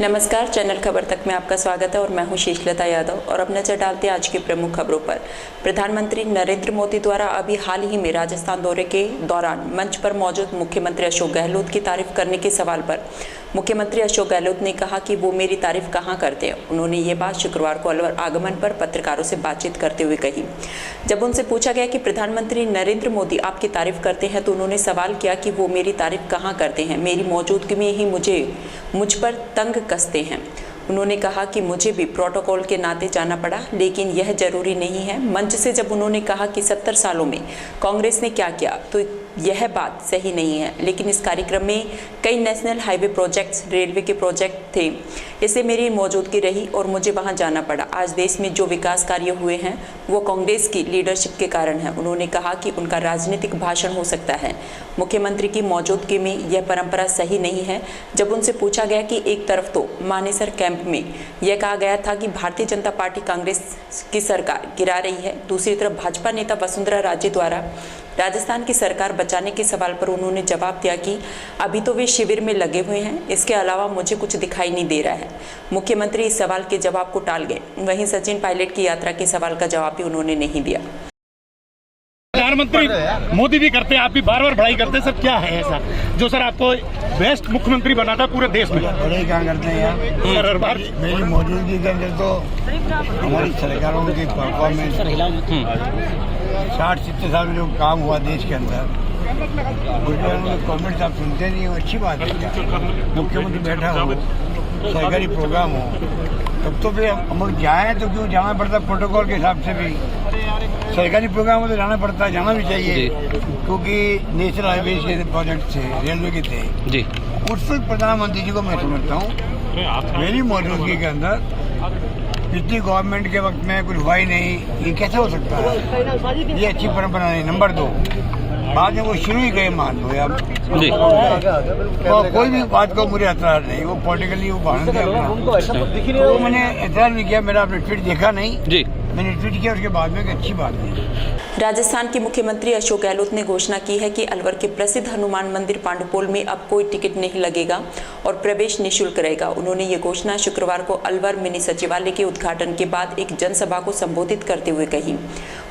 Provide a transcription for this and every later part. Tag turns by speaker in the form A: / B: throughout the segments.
A: नमस्कार, चैनल खबर तक में आपका स्वागत है और मैं हूं शीशलता यादव। और अब नजर डालते हैं आज की प्रमुख खबरों पर। प्रधानमंत्री नरेंद्र मोदी द्वारा अभी हाल ही में राजस्थान दौरे के दौरान मंच पर मौजूद मुख्यमंत्री अशोक गहलोत की तारीफ करने के सवाल पर मुख्यमंत्री अशोक गहलोत ने कहा कि वो मेरी तारीफ कहाँ करते हैं। उन्होंने ये बात शुक्रवार को अलवर आगमन पर पत्रकारों से बातचीत करते हुए कही। जब उनसे पूछा गया कि प्रधानमंत्री नरेंद्र मोदी आपकी तारीफ करते हैं तो उन्होंने सवाल किया कि वो मेरी तारीफ कहाँ करते हैं, मेरी मौजूदगी में ही मुझ पर तंग कसते हैं। उन्होंने कहा कि मुझे भी प्रोटोकॉल के नाते जाना पड़ा, लेकिन यह जरूरी नहीं है। मंच से जब उन्होंने कहा कि 70 सालों में कांग्रेस ने क्या किया तो यह बात सही नहीं है, लेकिन इस कार्यक्रम में कई नेशनल हाईवे प्रोजेक्ट्स, रेलवे के प्रोजेक्ट थे, इससे मेरी मौजूदगी रही और मुझे वहां जाना पड़ा। आज देश में जो विकास कार्य हुए हैं वो कांग्रेस की लीडरशिप के कारण है। उन्होंने कहा कि उनका राजनीतिक भाषण हो सकता है, मुख्यमंत्री की मौजूदगी में यह परंपरा सही नहीं है। जब उनसे पूछा गया कि एक तरफ तो मानेसर कैंप में यह कहा गया था कि भारतीय जनता पार्टी कांग्रेस की सरकार गिरा रही है, दूसरी तरफ भाजपा नेता वसुंधरा राजे द्वारा राजस्थान की सरकार बचाने के सवाल पर उन्होंने जवाब दिया कि अभी तो वे शिविर में लगे हुए हैं, इसके अलावा मुझे कुछ दिखाई नहीं दे रहा है। मुख्यमंत्री इस सवाल के जवाब को टाल गए। वहीं सचिन पायलट की यात्रा के सवाल का जवाब भी उन्होंने नहीं दिया।
B: प्रधानमंत्री मोदी भी करते हैं, आप भी बार बार बड़ाई करते हैं, सब क्या है ऐसा जो सर आपको बेस्ट मुख्यमंत्री बनाता पूरे देश में?
C: बड़े क्या करते हैं यार
B: सर हर बार
C: मेरी मौजूदगी के अंदर तो हमारी सरकारों की परफॉर्मेंस 60-70 साल में जो काम हुआ देश के अंदर कमेंट्स आप सुनते नहीं हो, अच्छी बात है। क्या मुख्यमंत्री बैठा हो, सरकारी प्रोग्राम हो, तब तो फिर हम जाएँ तो क्यों जाना पड़ता प्रोटोकॉल के हिसाब से भी। सरकारी प्रोग्राम में तो जाना पड़ता है, जाना भी चाहिए, क्योंकि नेशनल हाईवे के प्रोजेक्ट थे, रेलवे के थे जी। उस पर प्रधानमंत्री जी को मैं समझता हूँ मेरी मौजूदगी के अंदर पिछली गवर्नमेंट के वक्त में कुछ हुआ ही नहीं, ये कैसे हो सकता है? ये अच्छी परंपरा नहीं। नंबर 2, बाद में वो शुरू ही गए मान लो यार, तो कोई भी बात को मुझे एतराज नहीं, वो पॉलिटिकली वो बहाना दिया, तो मैंने एतराज नहीं किया। मेरा आपने ट्वीट देखा नहीं जी, मैंने ट्वीट किया उसके बाद में एक अच्छी बात नहीं।
A: राजस्थान के मुख्यमंत्री अशोक गहलोत ने घोषणा की है कि अलवर के प्रसिद्ध हनुमान मंदिर पांडुपोल में अब कोई टिकट नहीं लगेगा और प्रवेश निःशुल्क रहेगा। उन्होंने ये घोषणा शुक्रवार को अलवर मिनी सचिवालय के उद्घाटन के बाद एक जनसभा को संबोधित करते हुए कही।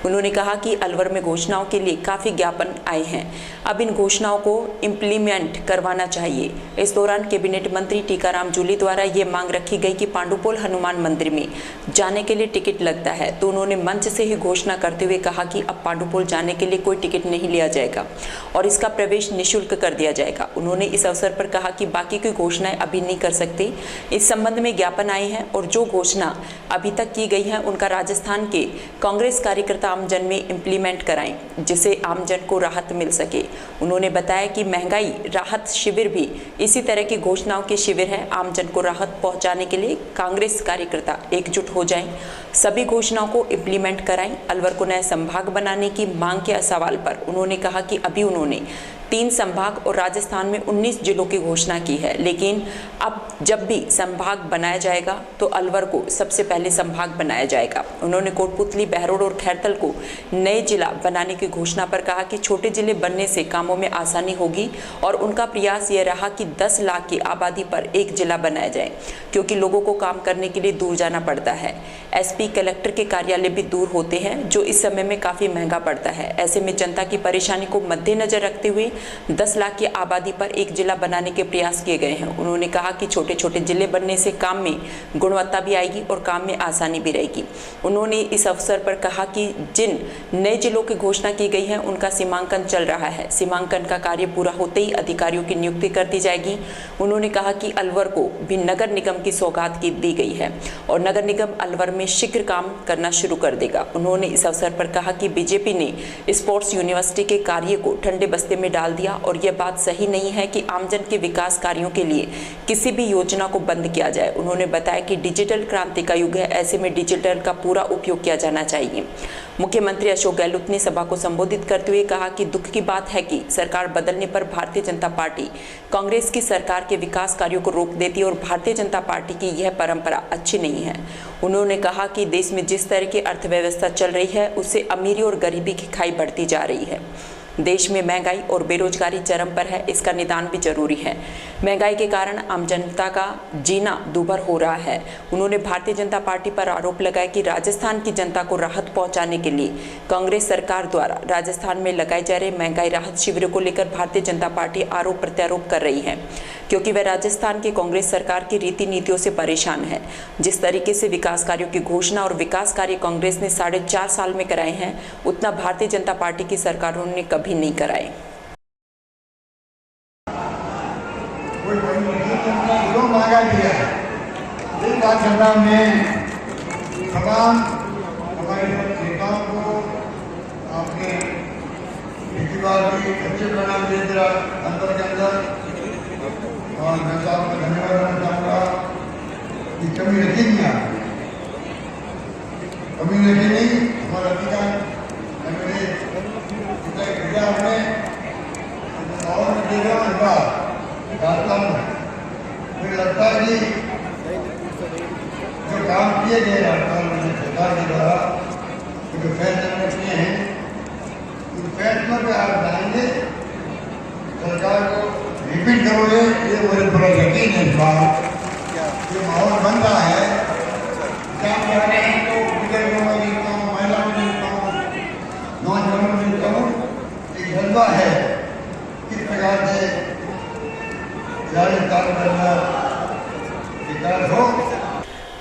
A: उन्होंने कहा कि अलवर में घोषणाओं के लिए काफी ज्ञापन आए हैं, अब इन घोषणाओं को इम्प्लीमेंट करवाना चाहिए। इस दौरान कैबिनेट मंत्री टीकाराम जूली द्वारा ये मांग रखी गई कि पांडुपोल हनुमान मंदिर में जाने के लिए टिकट लगता है, तो उन्होंने मंच से ही घोषणा करते हुए कहा कि अब पांडुपोल जाने के लिए कोई टिकट नहीं लिया जाएगा और इसका प्रवेश निःशुल्क कर दिया जाएगा। उन्होंने इस अवसर पर कहा कि बाकी की घोषणाएं अभी नहीं कर सकते, इस संबंध में ज्ञापन आए हैं और जो घोषणा अभी तक की गई है उनका राजस्थान के कांग्रेस कार्यकर्ता आमजन में इम्प्लीमेंट कराएं, जिससे आमजन को राहत मिल सके। उन्होंने बताया कि महंगाई राहत शिविर भी इसी तरह की घोषणाओं के शिविर है। आमजन को राहत पहुंचाने के लिए कांग्रेस कार्यकर्ता एकजुट हो जाएं, सभी घोषणाओं को इम्प्लीमेंट कराएं। अलवर को नया संभाग बनाने की मांग के सवाल पर उन्होंने कहा कि अभी उन्होंने 3 संभाग और राजस्थान में 19 जिलों की घोषणा की है, लेकिन अब जब भी संभाग बनाया जाएगा तो अलवर को सबसे पहले संभाग बनाया जाएगा। उन्होंने कोटपुतली, बहरोड और खैरतल को नए जिला बनाने की घोषणा पर कहा कि छोटे जिले बनने से कामों में आसानी होगी और उनका प्रयास यह रहा कि 10 लाख की आबादी पर एक जिला बनाया जाए, क्योंकि लोगों को काम करने के लिए दूर जाना पड़ता है। एसपी, कलेक्टर के कार्यालय भी दूर होते हैं, जो इस समय में काफी महंगा पड़ता है। ऐसे में जनता की परेशानी को मद्देनजर रखते हुए 10 लाख की आबादी पर एक जिला बनाने के प्रयास किए गए हैं। उन्होंने कहा कि छोटे छोटे जिले बनने से काम में गुणवत्ता भी आएगी और काम में आसानी भी रहेगी। उन्होंने इस अवसर पर कहा कि जिन नए जिलों की घोषणा की गई है उनका सीमांकन चल रहा है, सीमांकन का कार्य पूरा होते ही अधिकारियों की नियुक्ति कर दी जाएगी। उन्होंने कहा कि अलवर को भी नगर निगम की सौगात की दी गई है और नगर निगम अलवर में शीघ्र काम करना शुरू कर देगा। उन्होंने इस अवसर पर कहा कि बीजेपी ने स्पोर्ट्स यूनिवर्सिटी के कार्य को ठंडे बस्ते में डाल दिया और यह बात सही नहीं है कि आमजन के विकास कार्यों के लिए किसी भी योजना को बंद किया जाए। उन्होंने बताया कि डिजिटल क्रांति का युग है, ऐसे में डिजिटल का पूरा उपयोग किया जाना चाहिए। मुख्यमंत्री अशोक गहलोत ने सभा को संबोधित करते हुए कहा कि दुख की बात है कि सरकार बदलने पर भारतीय जनता पार्टी कांग्रेस की सरकार के विकास कार्यों को रोक देती है और भारतीय जनता पार्टी की यह परंपरा अच्छी नहीं है। उन्होंने कहा कि देश में जिस तरह की अर्थव्यवस्था चल रही है उससे अमीरी और गरीबी की खाई बढ़ती जा रही है। देश में महंगाई और बेरोजगारी चरम पर है, इसका निदान भी जरूरी है। महंगाई के कारण आम जनता का जीना दूभर हो रहा है। उन्होंने भारतीय जनता पार्टी पर आरोप लगाया कि राजस्थान की जनता को राहत पहुंचाने के लिए कांग्रेस सरकार द्वारा राजस्थान में लगाए जा रहे महंगाई राहत शिविरों को लेकर भारतीय जनता पार्टी आरोप प्रत्यारोप कर रही है, क्योंकि वह राजस्थान की कांग्रेस सरकार की रीति नीतियों से परेशान है। जिस तरीके से विकास कार्यों की घोषणा और विकास कार्य कांग्रेस ने 4.5 साल में कराए हैं, उतना भारतीय जनता पार्टी की सरकारों ने कभी नहीं कराए।
C: तमाम हमारे नेताओं को आपने अच्छे परिणाम दे दिया अंदर के अंदर, और मैं साहब को धन्यवाद देना चाहूँगा कि कमी रखी नहीं, आपने कमी रखी नहीं। हमारा अधिकार मेरे पिता हमने और देगा उनका डालता हूँ। मुझे लगता है कि जो काम किए गए सरकार के द्वारा, जो फैसले किए हैं, उन फैसलों पर आप जाएंगे, सरकार को रिपीट करोगे, ये मुझे पूरा यकीन है। इस बार ये माहौल बन रहा है, काम कर रहे हैं तो बुजुर्गों में देखता हूँ, महिलाओं में देखता हूँ, नौजवानों में देखता हूँ, एक जज्बा है किस प्रकार से राजस्थान करना विकास हो।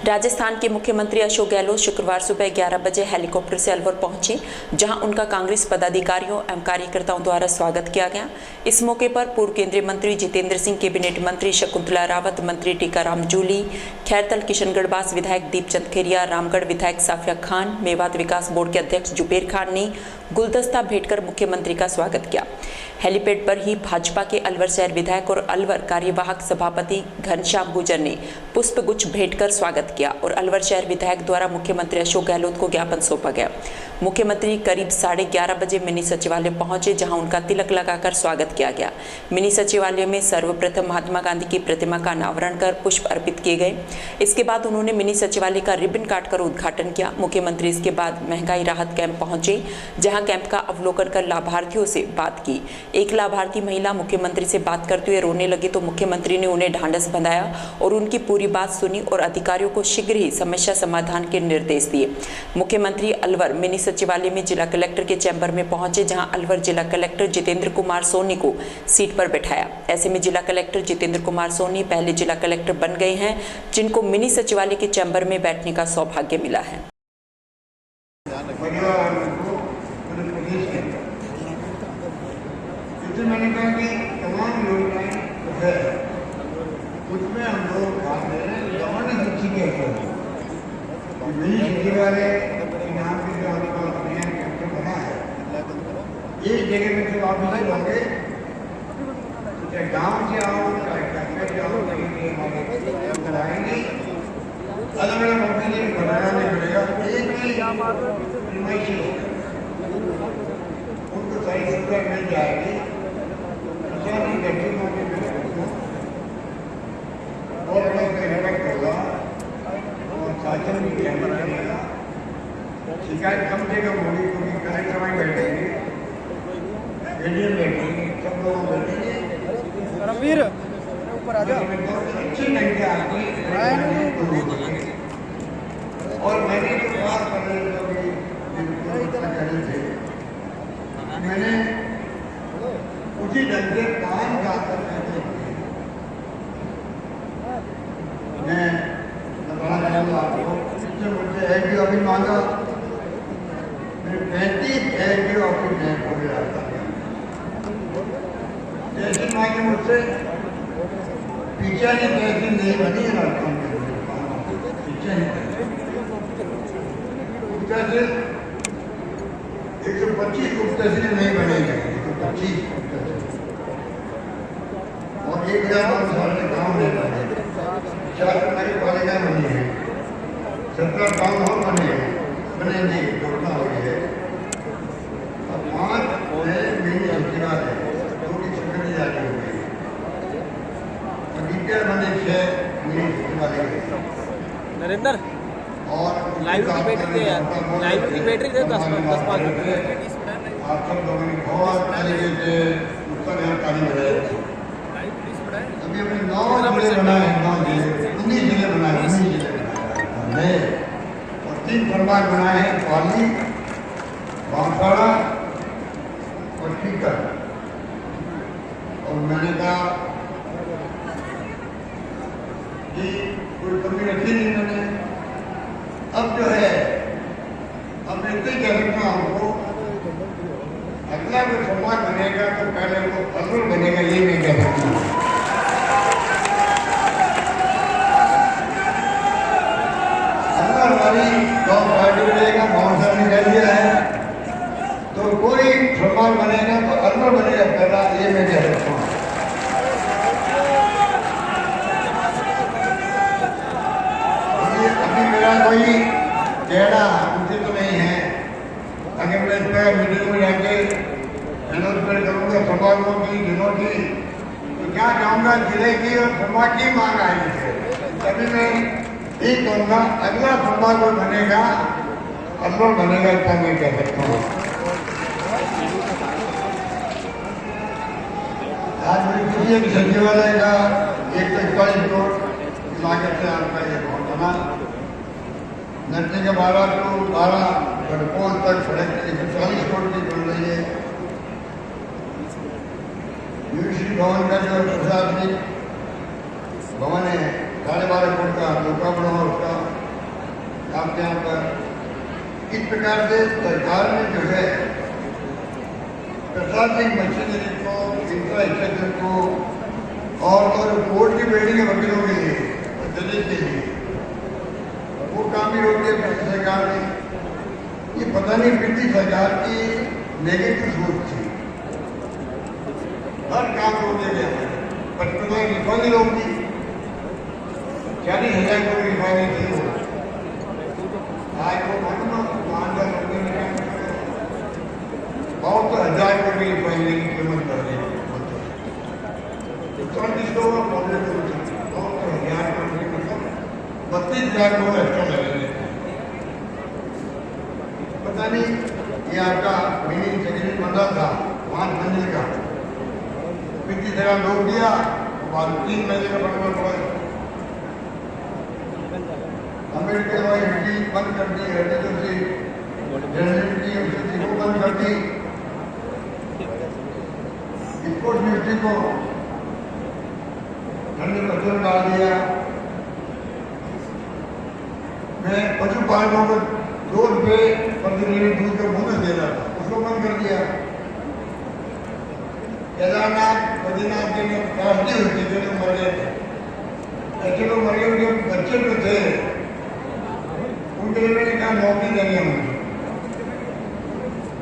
A: राजस्थान के मुख्यमंत्री अशोक गहलोत शुक्रवार सुबह 11 बजे हेलीकॉप्टर से अलवर पहुंचे, जहां उनका कांग्रेस पदाधिकारियों एवं कार्यकर्ताओं द्वारा स्वागत किया गया। इस मौके पर पूर्व केंद्रीय मंत्री जितेंद्र सिंह, कैबिनेट मंत्री शकुंतला रावत, मंत्री टीकाराम जूली, खैरतल किशनगढ़ विधायक दीपचंद खेरिया, रामगढ़ विधायक साफिया खान, मेवात विकास बोर्ड के अध्यक्ष जुबेर खान ने गुलदस्ता भेंटकर मुख्यमंत्री का स्वागत किया। हेलीपैड पर ही भाजपा के अलवर शहर विधायक और अलवर कार्यवाहक सभापति घनश्याम गुर्जर ने पुष्पगुच्छ भेंटकर स्वागत किया और अलवर शहर विधायक द्वारा मुख्यमंत्री अशोक गहलोत को ज्ञापन सौंपा गया। मुख्यमंत्री करीब 11:30 बजे मिनी सचिवालय पहुंचे, जहां उनका तिलक लगाकर स्वागत किया गया। मिनी सचिवालय में सर्वप्रथम महात्मा गांधी की प्रतिमा का अनावरण कर पुष्प अर्पित किए गए। इसके बाद उन्होंने मिनी सचिवालय का रिबन काटकर उद्घाटन किया। मुख्यमंत्री इसके बाद महंगाई राहत कैंप पहुंचे, जहां कैंप का अवलोकन कर लाभार्थियों से बात की। एक लाभार्थी महिला मुख्यमंत्री से बात करते हुए रोने लगी तो मुख्यमंत्री ने उन्हें ढांढस बंधाया और उनकी पूरी बात सुनी और अधिकारियों को शीघ्र ही समस्या समाधान के निर्देश दिए। मुख्यमंत्री अलवर मिनी सचिवालय में जिला कलेक्टर के चैम्बर में पहुंचे, जहां अलवर जिला कलेक्टर जितेंद्र कुमार सोनी को सीट पर बैठाया। ऐसे में जिला कलेक्टर जितेंद्र कुमार सोनी पहले जिला कलेक्टर बन गए हैं, जिनको मिनी सचिवालय के चैम्बर में बैठने का सौभाग्य मिला है।
C: मैंने कहा कि तमाम योजनाएं है, उसमें हम लोग भाग ले रहे हैं जमाने बच्ची के ऊपर। मिनी सचिवालय नाम के जो आपका नया कैंप बना है, एक जगह में जो ऑफिसर होंगे, चाहे गाँव से आओ चाहे कस्बे से आओ, हमारे कराएंगे। अलग अलग ऑफिस बनाना नहीं पड़ेगा, एक ही उनको सही सुविधा मिल जाएगी। और होगा और शासन भी करेगा। शिकायत कम से कम होगी, क्योंकि कलेक्टर में बैठेंगे, एडीएम बैठेंगे, सब लोग बैठेंगे। अच्छी लड़कियाँ आती और मैंने जो बात कर रहे थे, मैंने उसी ढंग से काम जाकर मैं बताना चाहूँगा आपको। मुझसे है कि अभी मांगा मेरे 35 है कि ऑफिस है पूरे राजस्थान। जैसे मांगे मुझसे पीछे ने तहसील नहीं बनी है राजस्थान में, पीछे नहीं 125 उप तहसीलें नहीं बनेगी, 125 और 1000 गाँव में 4 नगर पालिका बनी है, 17 गाँव और बनेंगे, घटना हो गई है। अब 5 नए मिनी सचिवालय जो कि स्वीकृति जारी हो गई और डीपीआर बने 6 मिनी सचिवालय
D: नरेंद्र
C: और
D: लाइव की बैटरी दे यार, लाइव की बैटरी दे 10-5 रुपये।
C: आप सब लोगों ने बहुत तरीके से उत्तर यहाँ ताली बजाई। अभी अपने 9 जिले बनाए हैं, 9 जिले 19 जिले बनाए, 19 जिले बनाए और 3 प्रभाग बनाए हैं, पाली, बांसवाड़ा और सीकर। और मैंने कहा कि कोई कमी रखी नहीं मैंने। अब जो है अब इतने कह सकता हमको अगला कोई समाज बनेगा तो पहले वो असल बनेगा, ये नहीं कह सकता। अगर हमारी गाँव पार्टी बनेगा, गाँव साहब ने कह दिया है, तो कोई समाज बनेगा तो असल बनेगा पहला, ये मैं कह सकता हूँ। अभी मेरा कोई कहना उचित तो नहीं है। अगर मैं इस पर मीटिंग में जाके अनाउंसमेंट करूँगा समाजों की, जिलों की, तो क्या चाहूँगा जिले की और समाज की मांग आएगी। तभी मैं ये कहूँगा अगला समाज कोई बनेगा, असल बनेगा, इतना मैं कह सकता हूँ। आज मेरी खुशी है कि सचिवालय का 141 करोड़ लागत से आपका ये भवन बना। नर्सिंग के 12 टू 12 गढ़पोल तक सड़क 140 करोड़ की बन रही है। यूनिवर्सिटी भवन का जो प्रशासनिक भवन है 12.5 करोड़ का लोकार्पण हुआ उसका आपके यहाँ पर। इस प्रकार से सरकार ने जो है प्रशासनिक मशीनरी को, इंफ्रास्ट्रक्चर को और कोर्ट की बिल्डिंग है वकीलों के लिए, जजेस के लिए, वो काम भी रोक दिया सरकार ने। ये पता नहीं ब्रिटिश सरकार की नेगेटिव सोच थी, हर काम रोक दिया गया। 55 रिफाइनरी रोक दी, 40,000 करोड़ रिफाइनरी थी वो। आज वो बहुत तो 1000 करोड़ की रिफाइनरी की कीमत कर रही है। 34 करोड़ 32,000 करोड़ एक्स्ट्रा लगेंगे। पता नहीं ये आपका मिनी सेक्रेटरी मंडल था 5 मंजिल का, 35,000 लोग दिया, बाद 3 महीने का बनना पड़ा। अमेरिका वाली हड्डी बंद कर दी, हड्डी जो थी जनरल को बंद कर दी। स्पोर्ट्स मिनिस्ट्री को ठंडे पत्थर डाल दिया। मैं पशुपालकों को 2 रुपये प्रति लीटर दूध का बोनस दे रहा था, उसको बंद कर दिया। केदारनाथ बद्रीनाथ के लिए त्रासदी होती थी, लोग मर गए थे, ऐसे लोग मर गए, उनके बच्चे जो थे उनके लिए मैंने कहा नौकरी देनी है मुझे,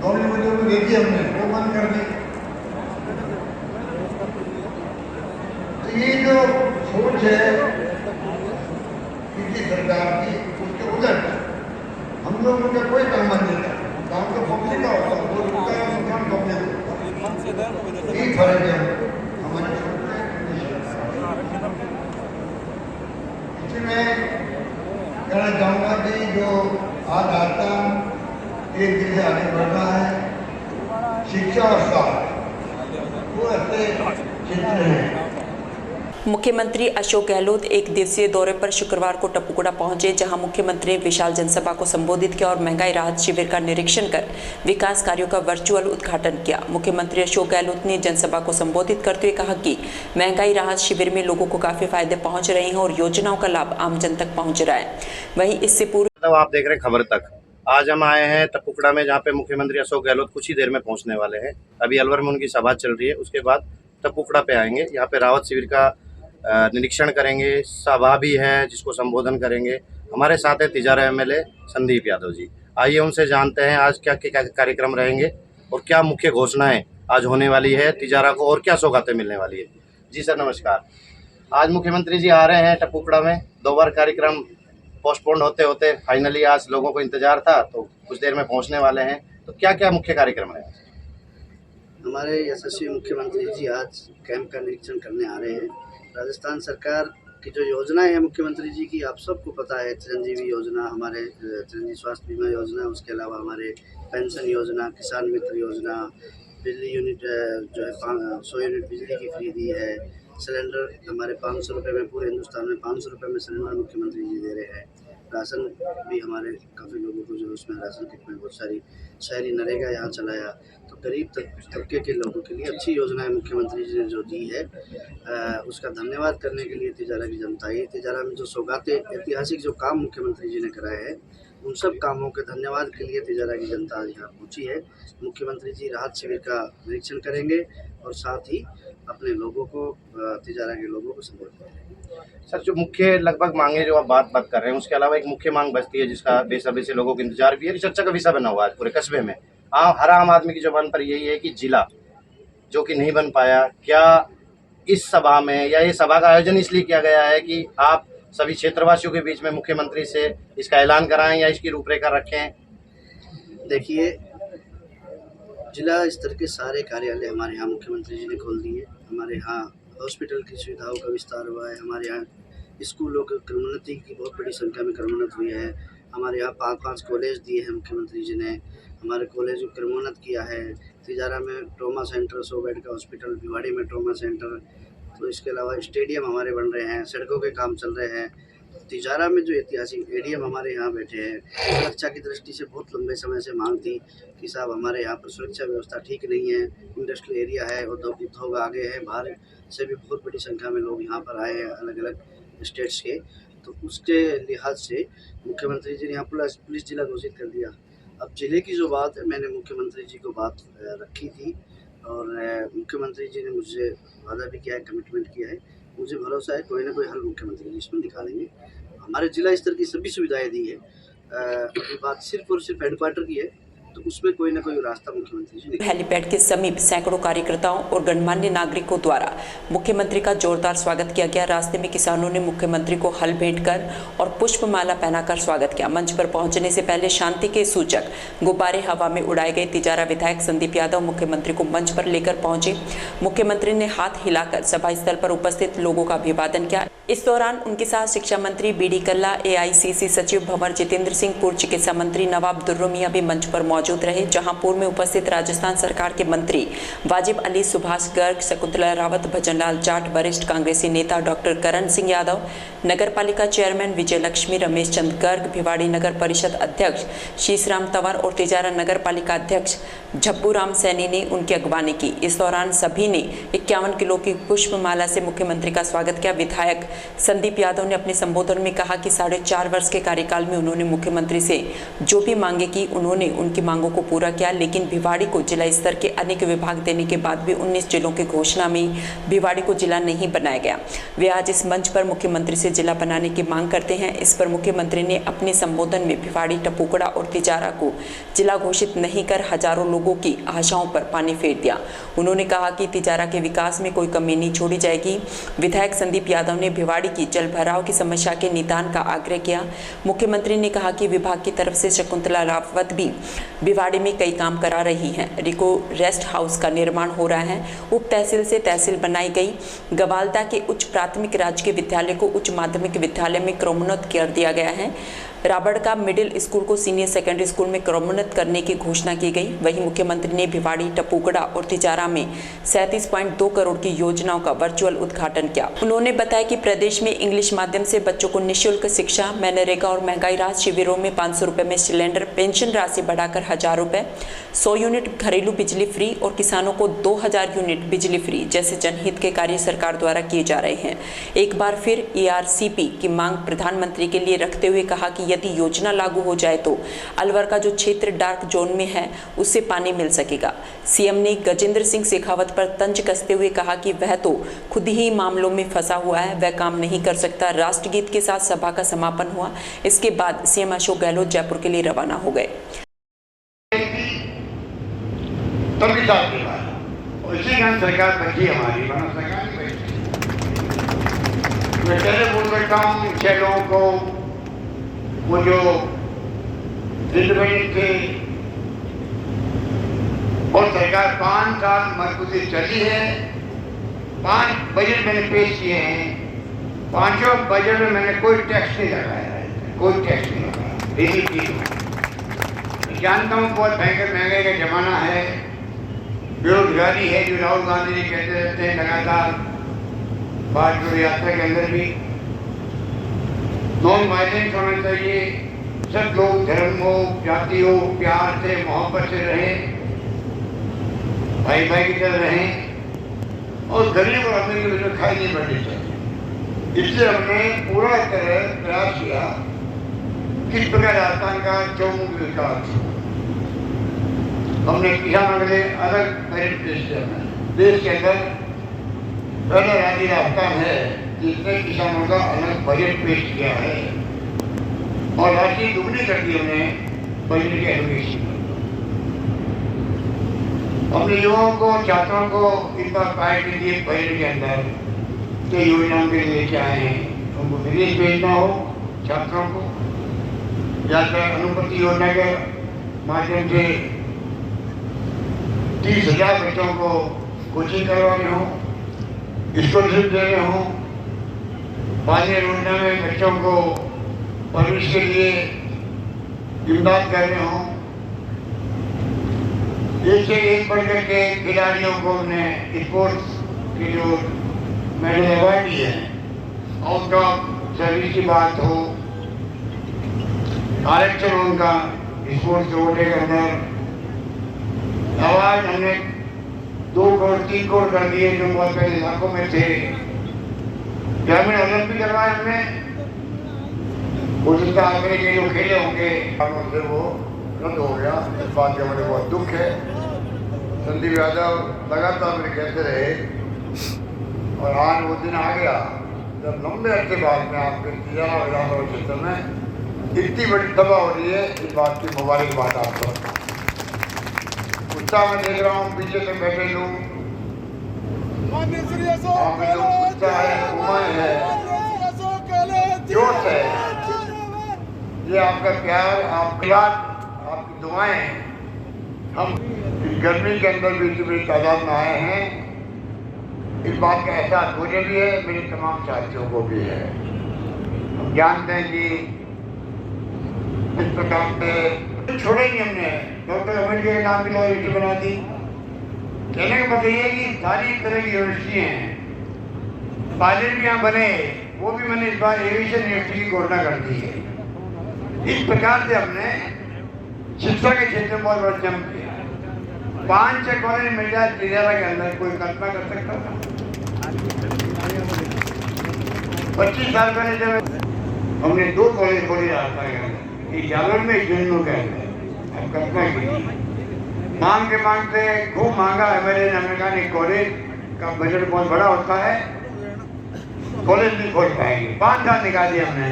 C: नौकरी मुझे उनको देखी हमने, वो बंद कर दी। तो ये जो सोच है किसी सरकार की, उसके उलट हम लोगों का कोई काम नहीं था। काम तो पब्लिक का होता है, वो रुकता है नुकसान पब्लिक होता है। यही फर्क है हमारे सोच में। इसलिए मैं कहना चाहूँगा कि जो आज आता एक दिन से आगे बढ़ रहा है, शिक्षा और स्वास्थ्य, वो ऐसे क्षेत्र हैं।
A: मुख्यमंत्री अशोक गहलोत एक दिवसीय दौरे पर शुक्रवार को टपुकुड़ा पहुंचे, जहां मुख्यमंत्री ने विशाल जनसभा को संबोधित किया और महंगाई राहत शिविर का निरीक्षण कर विकास कार्यों का वर्चुअल उद्घाटन किया। मुख्यमंत्री अशोक गहलोत ने जनसभा को संबोधित करते हुए कहा कि महंगाई राहत शिविर में लोगों को काफी फायदे पहुंच रहे हैं और योजनाओं का लाभ आमजन तक पहुंच रहा है। वहीं इससे पूर्व
D: आप देख रहे हैं खबर तक। आज हम आए हैं टपुकुड़ा में, जहाँ पे मुख्यमंत्री अशोक गहलोत कुछ ही देर में पहुंचने वाले हैं। अभी अलवर में उनकी सभा चल रही है, उसके बाद टपुकुड़ा पे आएंगे। यहाँ पे राहत शिविर का निरीक्षण करेंगे, सभा भी है जिसको संबोधन करेंगे। हमारे साथ है तिजारा एमएलए संदीप यादव जी। आइए उनसे जानते हैं आज क्या क्या कार्यक्रम रहेंगे और क्या मुख्य घोषणाएं आज होने वाली है तिजारा को, और क्या सौगातें मिलने वाली है। जी सर नमस्कार। आज मुख्यमंत्री जी आ रहे हैं टपुकुड़ा में, 2 बार कार्यक्रम पोस्टपोन्ड होते होते फाइनली आज लोगों को इंतजार था, तो कुछ देर में पहुंचने वाले हैं। तो क्या क्या मुख्य कार्यक्रम है?
E: हमारे यशस्वी मुख्यमंत्री जी आज कैंप का निरीक्षण करने आ रहे हैं। राजस्थान सरकार कि जो योजनाएं हैं मुख्यमंत्री जी की, आप सबको पता है, चिरंजीवी योजना, हमारे चिरंजीवी स्वास्थ्य बीमा योजना, उसके अलावा हमारे पेंशन योजना, किसान मित्र योजना, बिजली यूनिट जो है 100 यूनिट बिजली की फ्री दी है, सिलेंडर हमारे 500 रुपये में, पूरे हिंदुस्तान में 500 रुपये में सिलेंडर मुख्यमंत्री जी दे रहे हैं। राशन भी हमारे काफ़ी लोगों को जो उसमें राशन किट में बहुत सारी शहरी नरेगा यहाँ चलाया। तो गरीब तबके के लोगों के लिए अच्छी योजनाएं मुख्यमंत्री जी ने जो दी है, उसका धन्यवाद करने के लिए तिजारा की जनता आई। तिजारा में जो सौगातें, ऐतिहासिक जो काम मुख्यमंत्री जी ने कराए हैं, उन सब कामों के धन्यवाद के लिए तिजारा की जनता आज यहाँ पहुँची है। मुख्यमंत्री जी राहत शिविर का निरीक्षण करेंगे और साथ ही अपने लोगों को, तिजारा के लोगों को संबोधित करेंगे।
D: सर, जो मुख्य लगभग मांगे जो आप बात कर रहे हैं, उसके अलावा एक मुख्य मांग बचती है जिसका बेसब्री से लोगों को इंतजार भी है, चर्चा का विषय बना हुआ है पूरे कस्बे में। हर आम आदमी की जुबान पर यही है कि जिला जो कि नहीं बन पाया, क्या इस सभा में या ये सभा का आयोजन इसलिए किया गया है कि आप सभी क्षेत्रवासियों के बीच में मुख्यमंत्री से इसका ऐलान कराएं या इसकी रूपरेखा रखें?
E: देखिए, जिला स्तर के सारे कार्यालय हमारे यहाँ मुख्यमंत्री जी ने खोल दिए। हमारे यहाँ हॉस्पिटल की सुविधाओं का विस्तार हुआ है। हमारे यहाँ स्कूलों की क्रमोन्नति की बहुत बड़ी संख्या में क्रमोन्नत हुई है। हमारे यहाँ 5 कॉलेज दिए हैं मुख्यमंत्री जी ने। हमारे कॉलेज को क्रमोन्नत किया है। तिजारा में ट्रॉमा सेंटर, 100 बेड का हॉस्पिटल, भिवाड़ी में ट्रॉमा सेंटर, तो इसके अलावा स्टेडियम हमारे बन रहे हैं, सड़कों के काम चल रहे हैं। तिजारा में जो ऐतिहासिक एडीएम हमारे यहाँ बैठे हैं, सुरक्षा की दृष्टि से बहुत लंबे समय से मांग थी कि साहब हमारे यहाँ पर सुरक्षा व्यवस्था ठीक नहीं है, इंडस्ट्रियल एरिया है, उद्योग आगे है, बाहर से भी बहुत बड़ी संख्या में लोग यहाँ पर आए हैं अलग अलग स्टेट्स के। तो उसके लिहाज से मुख्यमंत्री जी ने यहाँ पुलिस जिला घोषित कर दिया। अब जिले की जो बात है, मैंने मुख्यमंत्री जी को बात रखी थी और मुख्यमंत्री जी ने मुझसे वादा भी किया है, कमिटमेंट किया है। मुझे भरोसा है कोई ना कोई हल मुख्यमंत्री जी इसमें निकालेंगे। हमारे जिला स्तर की सभी सुविधाएं दी है। अभी बात सिर्फ और सिर्फ हेडक्वार्टर की है, तो उसमें कोई ना कोई रास्ता मुख्यमंत्री जी।
A: हेलीपैड के समीप सैकड़ों कार्यकर्ताओं और गणमान्य नागरिकों द्वारा मुख्यमंत्री का जोरदार स्वागत किया गया। रास्ते में किसानों ने मुख्यमंत्री को हल भेंट कर और पुष्पमाला पहनाकर स्वागत किया। मंच पर पहुंचने से पहले शांति के सूचक गुब्बारे हवा में उड़ाए गए। तिजारा विधायक संदीप यादव मुख्यमंत्री को मंच पर लेकर पहुंचे। मुख्यमंत्री ने हाथ हिलाकर सभा स्थल पर उपस्थित लोगों का अभिवादन किया। इस दौरान उनके साथ शिक्षा मंत्री बीडी कल्ला, AICC सचिव भंवर जितेंद्र सिंह, पूर्व चिकित्सा मंत्री नवाब दुर्रो मियां भी मंच पर मौजूद रहे। जहां पूर्व में उपस्थित राजस्थान सरकार के मंत्री वाजिब अली, सुभाष गर्ग, शकुंतला रावत, भजनलाल जाट, वरिष्ठ कांग्रेसी नेता डॉक्टर करण सिंह यादव, नगर पालिका चेयरमैन विजय लक्ष्मी, रमेश चंद गर्ग, भिवाड़ी नगर परिषद अध्यक्ष शीशराम तंवर और तिजारा नगर पालिका अध्यक्ष झब्बू राम सैनी ने उनकी अगवानी की। इस दौरान सभी ने 51 किलो की पुष्पमाला से मुख्यमंत्री का स्वागत किया। विधायक संदीप यादव ने अपने संबोधन में कहा कि 4.5 वर्ष के कार्यकाल में उन्होंने मुख्यमंत्री से जो भी मांगे की, उन्होंने उनकी मांगों को पूरा किया। लेकिन भिवाड़ी को जिला स्तर के अनेक विभाग देने के बाद भी 19 जिलों की घोषणा में भिवाड़ी को जिला नहीं बनाया गया। वे आज इस मंच पर मुख्यमंत्री से जिला बनाने की मांग करते हैं। इस पर मुख्यमंत्री ने अपने संबोधन में भिवाड़ी, टपुकड़ा और तिजारा को जिला घोषित नहीं कर हजारों लोगों की आशाओं पर पानी फेर दिया। उन्होंने कहा कि तिजारा के विकास में कोई कमी नहीं छोड़ी जाएगी। विधायक संदीप यादव ने भिवाड़ी की जल भराव की समस्या के निदान का आग्रह किया। मुख्यमंत्री ने कहा कि विभाग की तरफ से शकुंतला रावत भी भिवाड़ी में कई काम करा रही हैं। रिको रेस्ट हाउस का निर्माण हो रहा है। उप तहसील से तहसील बनाई गई। गवालदा के उच्च प्राथमिक राजकीय विद्यालय को उच्च माध्यमिक विद्यालय में क्रमोन्नत कर दिया गया है। राबड़ का मिडिल स्कूल को सीनियर सेकेंडरी स्कूल में क्रमोन्नत करने की घोषणा की गई। वहीं मुख्यमंत्री ने भिवाड़ी, टपुकड़ा और तिजारा में 37.2 करोड़ की योजनाओं का वर्चुअल उद्घाटन किया। उन्होंने बताया कि प्रदेश में इंग्लिश माध्यम से बच्चों को निःशुल्क शिक्षा, मनरेगा और महंगाई राहत शिविरों में 500 रुपये में सिलेंडर, पेंशन राशि बढ़ाकर 1000 रुपये, 100 यूनिट घरेलू बिजली फ्री और किसानों को 2000 यूनिट बिजली फ्री जैसे जनहित के कार्य सरकार द्वारा किए जा रहे हैं। एक बार फिर ERCP की मांग प्रधानमंत्री के लिए रखते हुए कहा कि यदि योजना लागू हो जाए तो अलवर का जो क्षेत्र डार्क जोन में है उससे पानी मिल सकेगा। सीएम ने गजेंद्र सिंह शेखावत पर तंज कसते हुए कहा कि वह तो खुद ही मामलों में फंसा हुआ है, वह काम नहीं कर सकता। राष्ट्रगीत के साथ सभा का समापन हुआ। इसके बाद सीएम अशोक गहलोत जयपुर के लिए रवाना हो गए।
C: सरकार बची हमारी, सरकार नहीं बची। मैं कैसे बोल सकता हूँ 6 लोगों को वो जो जिंदगी थे और सरकार 5 साल मजबूती चली है। 5 बजट मैंने पेश किए हैं। पांचों बजट में मैंने कोई टैक्स नहीं लगाया है, कोई टैक्स नहीं लगाया किसी चीज में। जानता हूँ बहुत भयंकर महंगाई का जमाना है, बेरोजगारी है, जो राहुल गांधी जी कहते रहते हैं लगातार भाजपा यात्रा के अंदर भी। नॉन वायलेंस होना चाहिए, सब लोग धर्म हो, जाति हो, प्यार से मोहब्बत से रहें, भाई भाई की तरह रहें, और गरीब और अमीर की वजह खाई नहीं बढ़नी चाहिए। इसलिए हमने पूरा तरह प्रयास किया किस प्रकार राजस्थान का चौमुखी विकास। हमने किसानों के लिए अलग मेरिट पेश किया। देश के अंदर पहला राज्य राजस्थान है जिसने किसानों का अलग बजट पेश किया है, और राशि दुगनी कर दी हमने बजट के एलोकेशन। हमने युवाओं को, छात्रों को इस बार पाए के लिए बजट के अंदर के योजनाओं के लिए लेके आए हैं। उनको विदेश भेजना हो छात्रों को, या फिर अनुपति योजना के माध्यम से 30,000 बच्चों को कोचिंग करवाने हो, स्कॉलरशिप देने हो, पानी योजना में बच्चों को परवरिश के लिए इमदाद करने हो। एक से एक बढ़ के खिलाड़ियों को हमने स्पोर्ट्स के जो मेडल अवार्ड दिए हैं, आउट ऑफ सर्विस की बात हो, आरक्षण उनका स्पोर्ट्स कोटे के अंदर अवार्ड हमने 2 करोड़ 3 करोड़ कर दिए, जो बहुत पहले इलाकों में थे। ग्रामीण ओलंपिक करवाए हमने, कोशिश का आगे के जो खेले होंगे से वो रद्द हो गया। इस बात का मुझे बहुत दुख है। संदीप यादव लगातार मेरे कहते रहे, और आज वो दिन आ गया जब लंबे अरसे बाद में आपके तिजारा विधानसभा क्षेत्र में इतनी बड़ी सभा हो रही है। इस बात की मुबारकबाद आपको। उत्साह में देख रहा हूँ, पीछे से बैठे लोग उत्साह है, उमंग है, जोश है। ये आपका प्यार, आपकी याद, आपकी दुआएं हम इस गर्मी के अंदर भी इतनी बड़ी तादाद में आए हैं, इस बात का एहसास मुझे भी है, मेरे तमाम साथियों को भी है। हम जानते हैं कि इस प्रकार से छोड़े नहीं हमने। डॉक्टर अम्बेडकर के नाम की यूनिवर्सिटी बना दी। कहने का मतलब ये है कि सारी तरह की यूनिवर्सिटी हैं, पायलट भी यहाँ बने, वो भी मैंने इस बार एविएशन यूनिवर्सिटी की घोषणा कर दी है। इस प्रकार से हमने शिक्षा के क्षेत्र में बहुत बड़ा जंप किया। 5-6 कॉलेज मिल जाए तिजारा के अंदर, कोई कल्पना कर सकता था? 25 साल पहले जब हमने 2 कॉलेज खोले राजस्थान के अंदर, एक जालौर में, एक झुंझुनू के अंदर, अब कल्पना कीजिए। मांगते खूब मांगा एमएलए ने, हमने कहा नहीं, कॉलेज का बजट बहुत बड़ा होता है, कॉलेज नहीं खोल पाएंगे। 5 साल निकाल दिए हमने,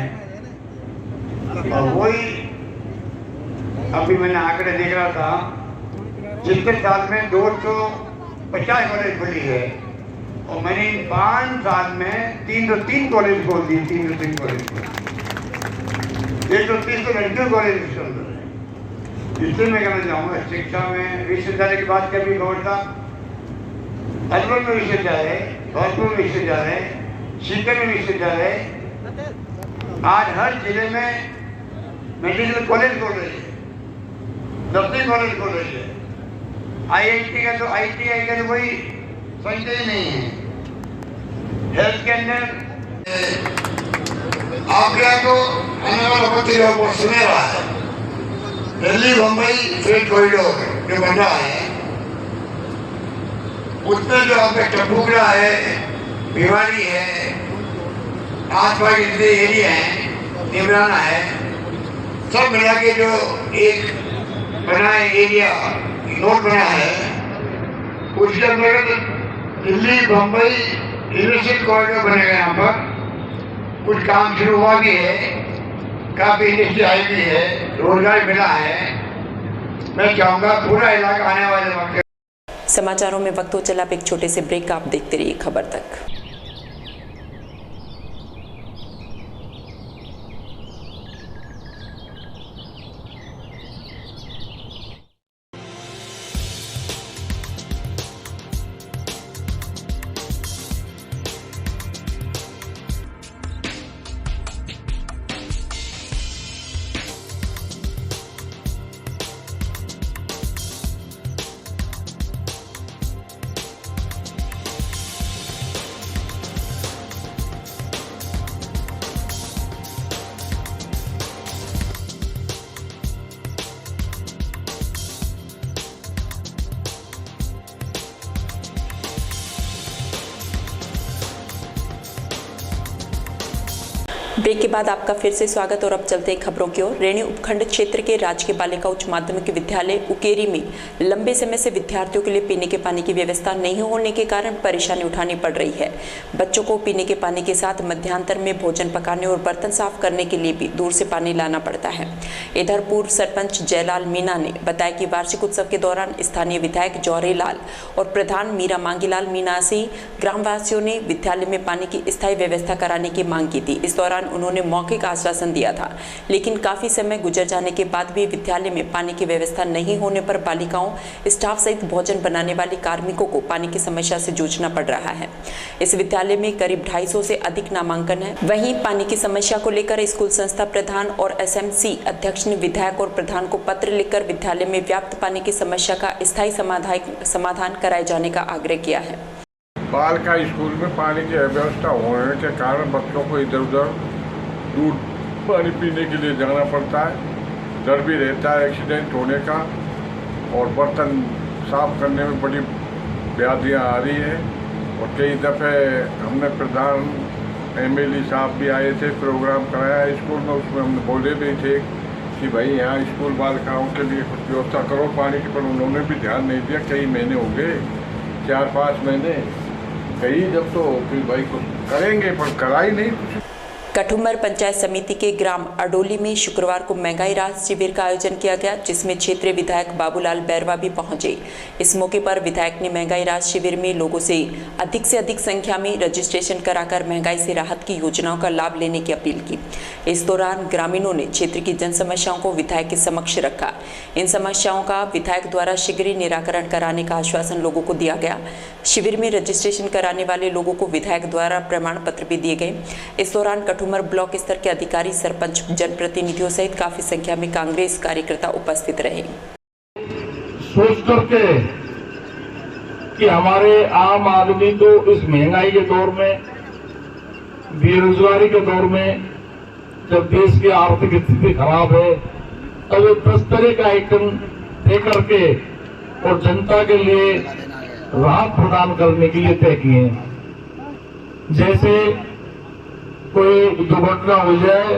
C: और वही अभी मैंने आंकड़े देख रहा था, 70 साल में 250 कॉलेज खुली है, और मैंने 5 साल में 303 कॉलेज खोल दिए। 303 कॉलेज खोल, 130 लड़कियों कॉलेज है। इसलिए मैं कहना चाहूँगा, शिक्षा में विश्वविद्यालय की बात कभी गौर था, अलवर में विश्वविद्यालय, धौलपुर में विश्वविद्यालय, सीकर में विश्वविद्यालय, आज हर जिले में मेडिकल कॉलेज खोल रही है, नर्सिंग कॉलेज खोल रही है। IIT का तो ITI का तो कोई संशय ही नहीं है। हेल्थ के अंदर आगरा को आने वाला पत्रिका को सुनेरा है, दिल्ली मुंबई फ्रेट कॉरिडोर जो बन रहा है, उसमें जो आपका टपुगड़ा है, भिवाड़ी है, आसपास के जितने एरिया है, निमराना है, सब मिला के जो एक बना है एरिया, नोट बना है, उसके अंतर्गत दिल्ली मुंबई यूनिवर्सिटी कॉरिडोर बनेगा। यहाँ पर कुछ काम शुरू हुआ भी है, काफी इंडस्ट्री आई भी है, रोजगार मिला है। मैं चाहूँगा पूरा इलाका आने वाले वक्त।
A: समाचारों में वक्त हो चला अब एक छोटे से ब्रेक, आप देखते रहिए खबर तक। ब्रेक के बाद आपका फिर से स्वागत और अब चलते हैं खबरों की ओर। रेणी उपखंड क्षेत्र के राजकीय बालिका उच्च माध्यमिक विद्यालय उकेरी में लंबे समय से विद्यार्थियों के लिए पीने के पानी की व्यवस्था नहीं होने के कारण परेशानी उठानी पड़ रही है। बच्चों को पीने के पानी के साथ मध्यांतर में भोजन पकाने और बर्तन साफ करने के लिए भी दूर से पानी लाना पड़ता है। इधर पूर्व सरपंच जयलाल मीणा ने बताया कि वार्षिक उत्सव के दौरान स्थानीय विधायक जौहरीलाल और प्रधान मीरा मांगीलाल मीणा से ग्रामवासियों ने विद्यालय में पानी की स्थायी व्यवस्था कराने की मांग की थी। इस दौरान उन्होंने मौखिक आश्वासन दिया था, लेकिन काफी समय गुजर जाने के बाद भी विद्यालय में पानी की व्यवस्था नहीं होने पर बालिकाओं, स्टाफ सहित भोजन बनाने वाले कार्मिकों को पानी की समस्या से जूझना पड़ रहा है। इस विद्यालय में करीब 250 से अधिक नामांकन है। वहीं पानी की समस्या को लेकर स्कूल संस्था प्रधान और एसएमसी अध्यक्ष ने विधायक और प्रधान को पत्र लिखकर विद्यालय में व्याप्त पानी की समस्या का स्थायी समाधान कराए जाने का आग्रह किया है।
F: बालिका स्कूल में पानी की अव्यवस्था होने के कारण बच्चों को इधर उधर दूर पानी पीने के लिए जाना पड़ता है। डर भी रहता है एक्सीडेंट होने का और बर्तन साफ करने में बड़ी व्याधियाँ आ रही हैं। और कई दफ़े हमने प्रधान एमएलए साहब भी आए थे, प्रोग्राम कराया स्कूल में, उसमें हमने बोले भी थे कि भाई यहाँ स्कूल बालिकाओं के लिए कुछ व्यवस्था करो पानी की, पर उन्होंने भी ध्यान नहीं दिया। कई महीने हो गए, 4-5 महीने कई जब तो फिर भाई कुछ करेंगे पर करा ही नहीं कुछ।
A: कठुमर पंचायत समिति के ग्राम अडोली में शुक्रवार को महंगाई राहत शिविर का आयोजन किया गया, जिसमें क्षेत्रीय विधायक बाबूलाल बैरवा भी पहुंचे। इस मौके पर विधायक ने महंगाई राहत शिविर में लोगों से अधिक संख्या में रजिस्ट्रेशन कराकर महंगाई से राहत की योजनाओं का लाभ लेने की अपील की। इस दौरान ग्रामीणों ने क्षेत्र की जन समस्याओं को विधायक के समक्ष रखा। इन समस्याओं का विधायक द्वारा शीघ्र ही निराकरण कराने का आश्वासन लोगों को दिया गया। शिविर में रजिस्ट्रेशन कराने वाले लोगों को विधायक द्वारा प्रमाण पत्र भी दिए गए। इस दौरान कठुमर ब्लॉक स्तर के अधिकारी, सरपंच, जनप्रतिनिधियों सहित काफी संख्या में कांग्रेस कार्यकर्ता उपस्थित रहे।
G: सोच करके कि हमारे आम आदमी को इस महंगाई के दौर में, बेरोजगारी के दौर में, जब देश की आर्थिक स्थिति खराब है, तब तो 10 तरह का आइटम दे करके और जनता के लिए राहत प्रदान करने के लिए तय किए हैं। जैसे कोई दुर्घटना हो जाए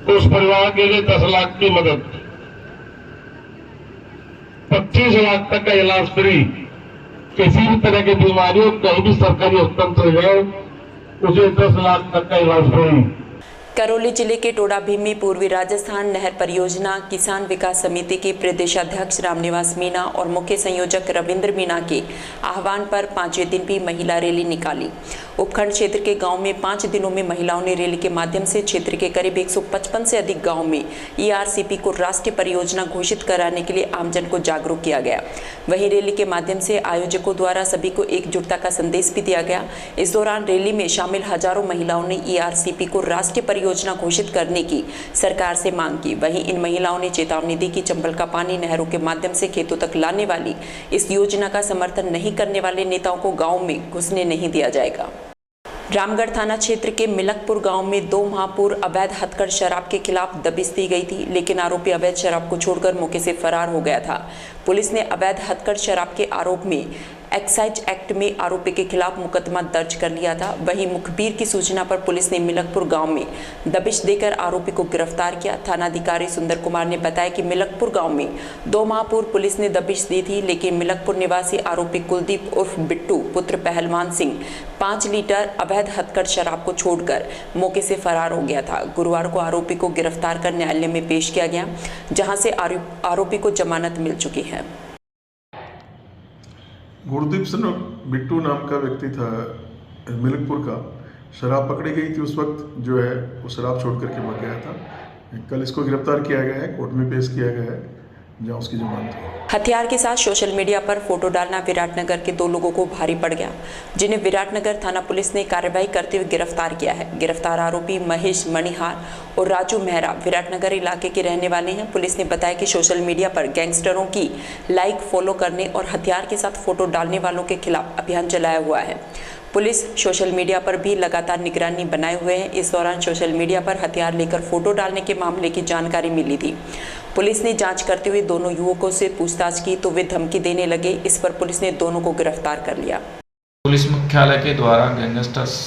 G: तो उस परिवार के लिए 10 लाख की मदद, 25 लाख तक का इलाज फ्री, किसी भी तरह की बीमारियों कहीं भी सरकारी हस्तांतर हो जाए उसे 10 लाख तक का इलाज फ्री।
A: करौली जिले के टोडा भीम में पूर्वी राजस्थान नहर परियोजना किसान विकास समिति के प्रदेशाध्यक्ष रामनिवास मीणा और मुख्य संयोजक रविंद्र मीणा के आह्वान पर 5वें दिन भी महिला रैली निकाली। उपखंड क्षेत्र के गांव में 5 दिनों में महिलाओं ने रैली के माध्यम से क्षेत्र के करीब 155 से अधिक गांव में ERCP को राष्ट्रीय परियोजना घोषित कराने के लिए आमजन को जागरूक किया गया। वहीं रैली के माध्यम से आयोजकों द्वारा सभी को एकजुटता का संदेश भी दिया गया। इस दौरान रैली में शामिल हजारों महिलाओं ने ERCP को राष्ट्रीय परियोजना घोषित करने की सरकार से मांग की। वहीं इन महिलाओं ने चेतावनी दी कि चंबल का पानी नहरों के माध्यम से खेतों तक लाने वाली इस योजना का समर्थन नहीं करने वाले नेताओं को गांव में घुसने नहीं दिया जाएगा। रामगढ़ थाना क्षेत्र के मिलकपुर गांव में 2 माह पूर्व अवैध हथकढ़ शराब के खिलाफ दबिश दी गई थी, लेकिन आरोपी अवैध शराब को छोड़कर मौके से फरार हो गया था। पुलिस ने अवैध हथकढ़ शराब के आरोप में एक्साइज एक्ट में आरोपी के खिलाफ मुकदमा दर्ज कर लिया था। वहीं मुखबिर की सूचना पर पुलिस ने मिलकपुर गांव में दबिश देकर आरोपी को गिरफ्तार किया। थानाधिकारी सुंदर कुमार ने बताया कि मिलकपुर गांव में 2 माह पूर्व पुलिस ने दबिश दी थी, लेकिन मिलकपुर निवासी आरोपी कुलदीप उर्फ बिट्टू पुत्र पहलवान सिंह 5 लीटर अवैध हथकढ़ शराब को छोड़कर मौके से फरार हो गया था। गुरुवार को आरोपी को गिरफ्तार कर न्यायालय में पेश किया गया, जहां से आरोपी को जमानत मिल चुकी है।
H: गुरदीप सिंह बिट्टू नाम का व्यक्ति था मिलकपुर का, शराब पकड़ी गई थी। उस वक्त जो है वो शराब छोड़ करके भाग गया था। कल इसको गिरफ्तार किया गया है, कोर्ट में पेश किया गया है, जहां उसकी जमानत हुई।
A: हथियार के साथ सोशल मीडिया पर फोटो डालना विराटनगर के 2 लोगों को भारी पड़ गया, जिन्हें विराटनगर थाना पुलिस ने कार्रवाई करते हुए गिरफ्तार किया है। गिरफ्तार आरोपी महेश मणिहार और राजू मेहरा विराटनगर इलाके के रहने वाले हैं। पुलिस ने बताया कि सोशल मीडिया पर गैंगस्टरों की लाइक, फॉलो करने और हथियार के साथ फोटो डालने वालों के खिलाफ अभियान चलाया हुआ है। पुलिस सोशल मीडिया पर भी लगातार निगरानी बनाए हुए है। इस दौरान सोशल मीडिया पर हथियार लेकर फोटो डालने के मामले की जानकारी मिली थी। पुलिस ने जांच करते हुए दोनों युवकों से पूछताछ की तो वे धमकी देने लगे। इस पर पुलिस ने दोनों को गिरफ्तार कर लिया।
I: पुलिस मुख्यालय के द्वारा गैंगस्टर्स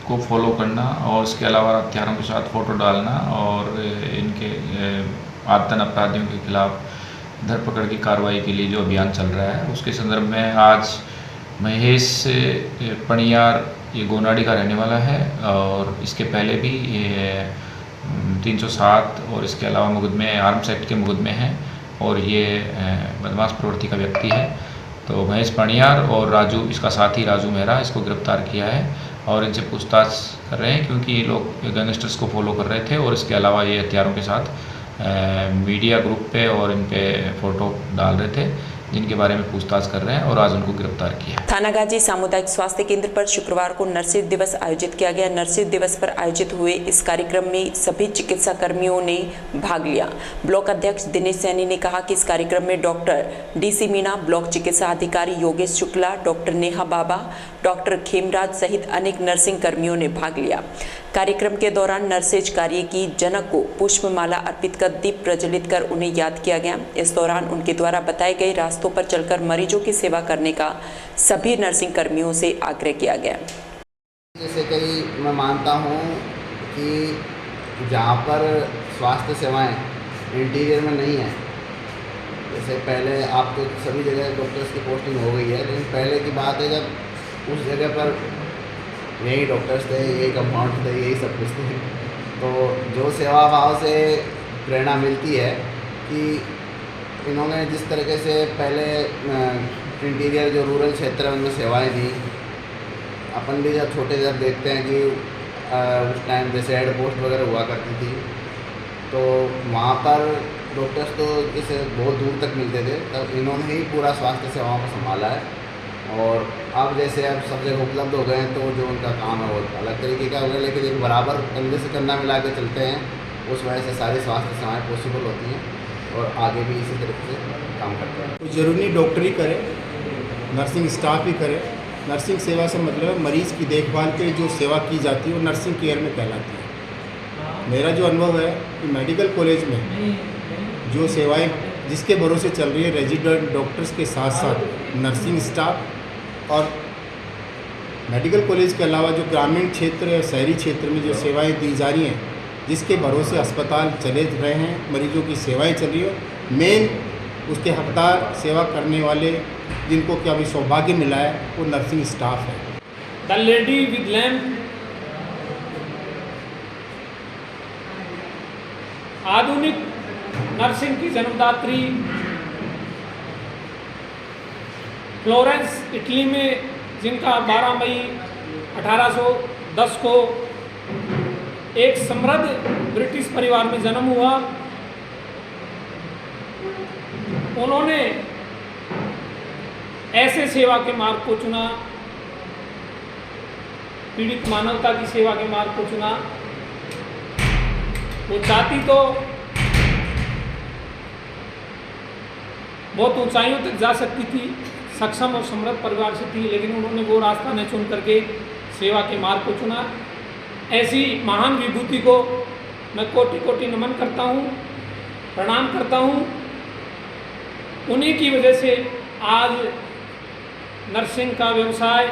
I: को फॉलो करना और इसके अलावा हथियारों के साथ फ़ोटो डालना और इनके आतन अपराधियों के खिलाफ धरपकड़ की कार्रवाई के लिए जो अभियान चल रहा है उसके संदर्भ में आज महेश पणियार ये गोनाडी का रहने वाला है और इसके पहले भी 307 और इसके अलावा मुकदमे आर्म्स एक्ट के मुकदमे हैं और ये बदमाश प्रवृत्ति का व्यक्ति है। तो महेश पणियार और राजू, इसका साथी राजू मेहरा, इसको गिरफ्तार किया है और इनसे पूछताछ कर रहे हैं क्योंकि ये लोग गैंगस्टर्स को फॉलो कर रहे थे और इसके अलावा ये हथियारों के साथ मीडिया ग्रुप पे और इन पे फ़ोटो डाल रहे थे, जिनके बारे में पूछताछ कर रहे हैं और आज उनको गिरफ्तार किया।
A: थानागाजी सामुदायिक स्वास्थ्य केंद्र पर शुक्रवार को नर्सिंग दिवस आयोजित किया गया। नर्सिंग दिवस पर आयोजित हुए इस कार्यक्रम में सभी चिकित्सा कर्मियों ने भाग लिया। ब्लॉक अध्यक्ष दिनेश सैनी ने कहा कि इस कार्यक्रम में डॉक्टर DC मीना, ब्लॉक चिकित्सा अधिकारी योगेश शुक्ला, डॉक्टर नेहा बाबा, डॉक्टर खेमराज सहित अनेक नर्सिंग कर्मियों ने भाग लिया। कार्यक्रम के दौरान नर्सेज कार्य की जनक को पुष्पमाला अर्पित कर दीप प्रज्वलित कर उन्हें याद किया गया। इस दौरान उनके द्वारा बताए गए रास्तों पर चलकर मरीजों की सेवा करने का सभी नर्सिंग कर्मियों से आग्रह किया गया।
J: जैसे कई मैं मानता हूँ कि जहाँ पर स्वास्थ्य सेवाएं इंटीरियर में नहीं है, जैसे पहले आप तो सभी जगह डॉक्टर्स की पोस्टिंग हो गई है, लेकिन पहले की बात है जब उस जगह पर यही डॉक्टर्स थे, यही कंपाउंड थे, यही सब कुछ थे, तो जो सेवा भाव से प्रेरणा मिलती है कि इन्होंने जिस तरीके से पहले इंटीरियर जो रूरल क्षेत्र है उनमें सेवाएं दी। अपन भी जब छोटे जब देखते हैं कि उस टाइम जैसे हेड पोस्ट वगैरह हुआ करती थी तो वहाँ पर डॉक्टर्स तो जैसे बहुत दूर तक मिलते थे, तब इन्होंने ही पूरा स्वास्थ्य सेवाओं को संभाला है। और अब जैसे अब सब जगह उपलब्ध हो गए हैं तो जो उनका काम है वो अलग तरीके का हो गया, लेकिन एक बराबर कंधे से कंधा मिला के चलते हैं, उस वजह से सारी स्वास्थ्य सेवाएँ पॉसिबल होती हैं और आगे भी इसी तरीके से काम करते हैं।
K: तो ज़रूरी डॉक्टर ही करे, नर्सिंग स्टाफ भी करे। नर्सिंग सेवा से मतलब मरीज़ की देखभाल पे जो सेवा की जाती है वो नर्सिंग केयर में कहलाती है। मेरा जो अनुभव है कि मेडिकल कॉलेज में जो सेवाएं जिसके भरोसे चल रही है, रेजिडेंट डॉक्टर्स के साथ साथ नर्सिंग स्टाफ, और मेडिकल कॉलेज के अलावा जो ग्रामीण क्षेत्र या शहरी क्षेत्र में जो सेवाएं दी जा रही हैं, जिसके भरोसे अस्पताल चले रहे हैं, मरीजों की सेवाएं चल रही है, मेन उसके हकदार सेवा करने वाले जिनको क्या अभी सौभाग्य मिला है वो नर्सिंग स्टाफ है।
L: द लेडी विद लैम्प आधुनिक नर्सिंग की जन्मदात्री फ्लोरेंस इटली में, जिनका 12 मई 1810 को एक समृद्ध ब्रिटिश परिवार में जन्म हुआ। उन्होंने ऐसे सेवा के मार्ग को चुना, पीड़ित मानवता की सेवा के मार्ग को चुना। वो चाहती तो बहुत ऊंचाइयों तक जा सकती थी, सक्षम और समृद्ध परिवार से थी, लेकिन उन्होंने वो रास्ता न चुन करके सेवा के मार्ग को चुना। ऐसी महान विभूति को मैं कोटि कोटि नमन करता हूँ, प्रणाम करता हूँ। उन्हीं की वजह से आज नर्सिंग का व्यवसाय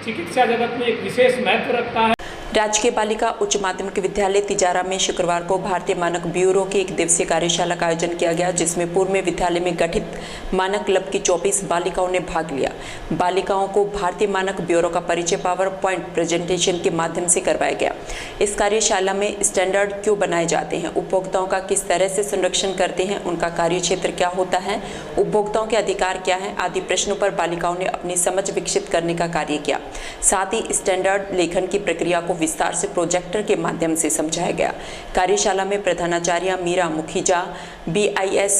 L: चिकित्सा जगत में एक विशेष महत्व रखता है।
A: राजकीय बालिका उच्च माध्यमिक विद्यालय तिजारा में शुक्रवार को भारतीय मानक ब्यूरो की एक दिवसीय कार्यशाला का आयोजन किया गया, जिसमें पूर्व में विद्यालय में गठित मानक क्लब की 24 बालिकाओं ने भाग लिया। बालिकाओं को भारतीय मानक ब्यूरो का परिचय पावर पॉइंट प्रेजेंटेशन के माध्यम से करवाया गया। इस कार्यशाला में स्टैंडर्ड क्यों बनाए जाते हैं, उपभोक्ताओं का किस तरह से संरक्षण करते हैं, उनका कार्य क्षेत्र क्या होता है, उपभोक्ताओं के अधिकार क्या हैं आदि प्रश्नों पर बालिकाओं ने अपनी समझ विकसित करने का कार्य किया। साथ ही स्टैंडर्ड लेखन की प्रक्रिया को विस्तार से प्रोजेक्टर के माध्यम से समझाया गया। कार्यशाला में प्रधानाचार्य मीरा मुखीजा, BIS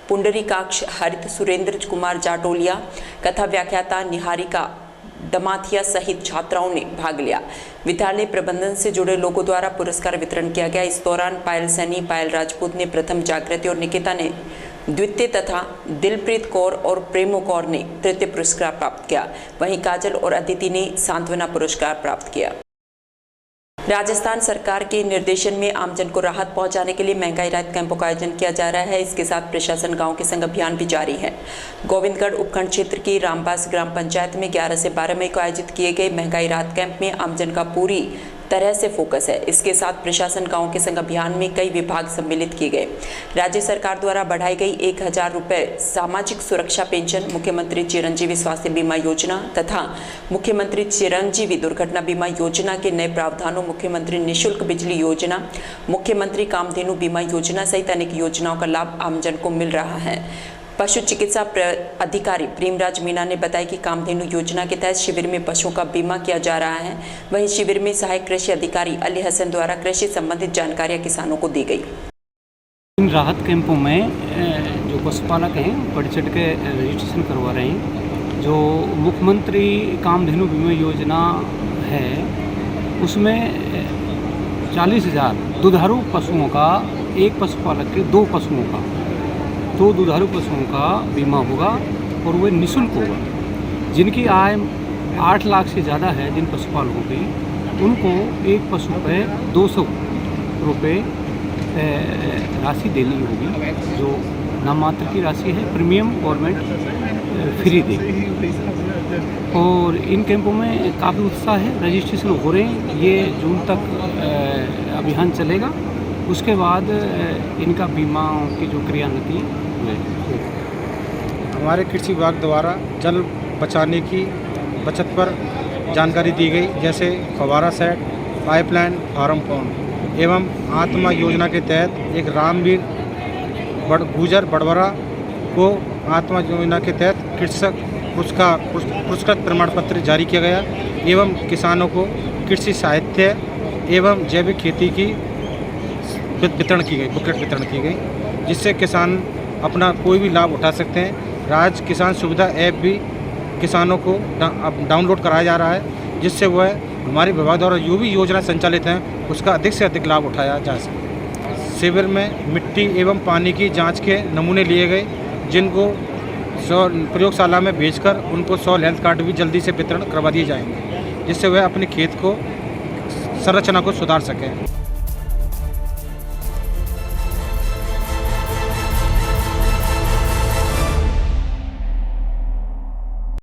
A: पुंडरीकाक्ष हरित, सुरेंद्र कुमार जाटोलिया, कथा व्याख्याता निहारिका दमाथिया सहित छात्राओं ने भाग लिया। विद्यालय प्रबंधन से जुड़े लोगों द्वारा पुरस्कार वितरण किया गया। इस दौरान पायल सैनी, पायल राजपूत ने प्रथम जागृति और निकिता ने द्वितीय तथा दिलप्रीत कौर और प्रेमो कौर ने तृतीय पुरस्कार प्राप्त किया। वहीं काजल और अदिति ने सांत्वना पुरस्कार प्राप्त किया। राजस्थान सरकार के निर्देशन में आमजन को राहत पहुंचाने के लिए महंगाई राहत कैंपों का आयोजन किया जा रहा है। इसके साथ प्रशासन गांव के संग अभियान भी जारी है। गोविंदगढ़ उपखंड क्षेत्र की रामबास ग्राम पंचायत में 11 से 12 मई को आयोजित किए गए महंगाई राहत कैंप में आमजन का पूरी तरह से फोकस है। इसके साथ प्रशासन गांव के संग अभियान में कई विभाग सम्मिलित किए गए। राज्य सरकार द्वारा बढ़ाई गई 1000 रुपये सामाजिक सुरक्षा पेंशन, मुख्यमंत्री चिरंजीवी स्वास्थ्य बीमा योजना तथा मुख्यमंत्री चिरंजीवी दुर्घटना बीमा योजना के नए प्रावधानों, मुख्यमंत्री निःशुल्क बिजली योजना, मुख्यमंत्री कामधेनु बीमा योजना सहित अनेक योजनाओं का लाभ आमजन को मिल रहा है। पशु चिकित्सा अधिकारी प्रेमराज मीना ने बताया कि कामधेनु योजना के तहत शिविर में पशुओं का बीमा किया जा रहा है। वहीं शिविर में सहायक कृषि अधिकारी अली हसन द्वारा कृषि संबंधित जानकारियां किसानों को दी गई।
M: इन राहत कैंपों में जो पशुपालक हैं बढ़ चढ़ के रजिस्ट्रेशन करवा रहे हैं। जो मुख्यमंत्री कामधेनु बीमा योजना है उसमें 40,000 दुधारू पशुओं का, एक पशुपालक के 2 पशुओं का, 2 दुधारू पशुओं का बीमा होगा और वह निःशुल्क होगा। जिनकी आय 8 लाख से ज़्यादा है, जिन पशुपालकों की, उनको एक पशु पे 200 रुपये राशि देनी होगी, जो नाममात्र की राशि है। प्रीमियम गवर्नमेंट फ्री देगी। और इन कैंपों में काफ़ी उत्साह है, रजिस्ट्रेशन हो रहे हैं। ये जून तक अभियान चलेगा। उसके बाद इनका बीमा की जो क्रियान्विति
K: हमारे कृषि विभाग द्वारा जल बचाने की बचत पर जानकारी दी गई, जैसे फव्वारा सेट, पाइपलाइन, फार्म पॉन्ड एवं आत्मा योजना के तहत एक रामवीर गुजर बड़वरा को आत्मा योजना के तहत कृषक पुरस्कृत प्रमाण पत्र जारी किया गया एवं किसानों को कृषि साहित्य एवं जैविक खेती की वितरण की गई, बुकलेट वितरण की गई, जिससे किसान अपना कोई भी लाभ उठा सकते हैं। राज्य किसान सुविधा ऐप भी किसानों को डाउनलोड कराया जा रहा है, जिससे वह हमारे विभाग द्वारा जो भी योजना संचालित हैं उसका अधिक से अधिक लाभ उठाया जा सके। शिविर में मिट्टी एवं पानी की जांच के नमूने लिए गए, जिनको प्रयोगशाला में भेजकर उनको सॉइल हेल्थ कार्ड भी जल्दी से वितरण करवा दिए जाएंगे, जिससे वह अपने खेत को संरचना को सुधार सकें।